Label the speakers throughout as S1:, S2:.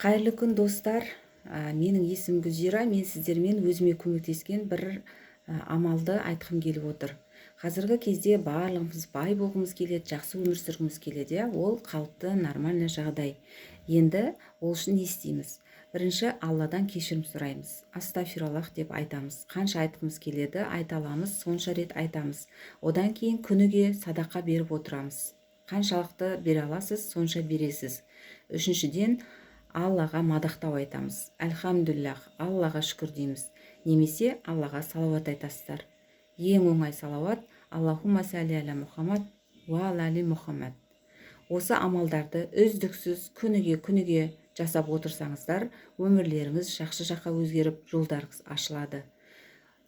S1: Қайырлы күн достар. Менің есімім Гүлзира. Мен сіздермен өзіме көмектескен бір амалды айтқым келіп отыр. Қазіргі кезде барлығымыз бай болғымыз келеді, жақсы өмір сүргіміз келеді. Ол қалыпты, нормальный жағдай. Енді ол үшін не істейміз? Бірінші, Алладан кешірім сұраймыз. Астафираллах деп айтамыз. Қанша айтқымыз келеді, айта аламыз, сонша рет айтамыз. Одан кейін күніге садақа беріп отырамыз. Қаншалықты бере аласыз, сонша бересіз. Үшіншіден, Аллаға мадақтау айтамыз. Әлхамдулиллах, Аллаға шүкір дейміз. Немесе Аллаға салауат айтасыздар. Ең оңай салауат Аллахумма салли аля Мұхаммад уа аля али Мұхаммад. Осы амалдарды үздіксіз күніге жасап отырсаңыздар, өмірлеріңіз жақсы жаққа өзгеріп, жолдарыңыз ашылады.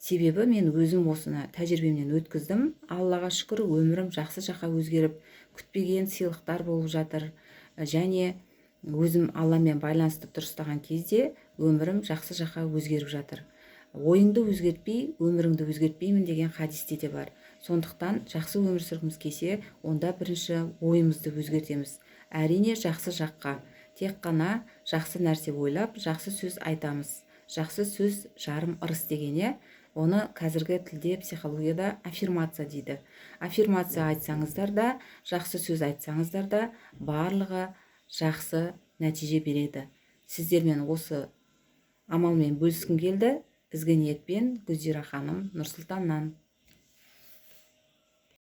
S1: Себебі мен өзім осыны тәжірибемнен өткіздім. Аллаға шүкір, өмірім жақсы жаққа өзгеріп, күтпеген сыйлықтар болып жатыр. Және өзім Алламен байланысты дұрыстаған кезде өмірім жақсы жаққа өзгеріп жатыр. Ойыңды өзгертпей, өміріңді өзгертпеймін деген хадисте де бар. Сондықтан жақсы өмір сүргіміз келсе, онда бірінші ойымызды өзгертеміз. Әрине жақсы жаққа, тек қана жақсы нәрсе ойлап, жақсы сөз айтамыз. Жақсы сөз жарым ырыс деген, оны қазіргі тілде, психологияда аффирмация дейді. Аффирмация айтсаңыздар да, жақсы сөз айтсаңыздар да, барлығы жақсы нәтиже береді. Сіздермен осы амалмен бөліскім келді. Ізгі ниетпен, Гүлзира ханым, Нұр Сұлтаннан.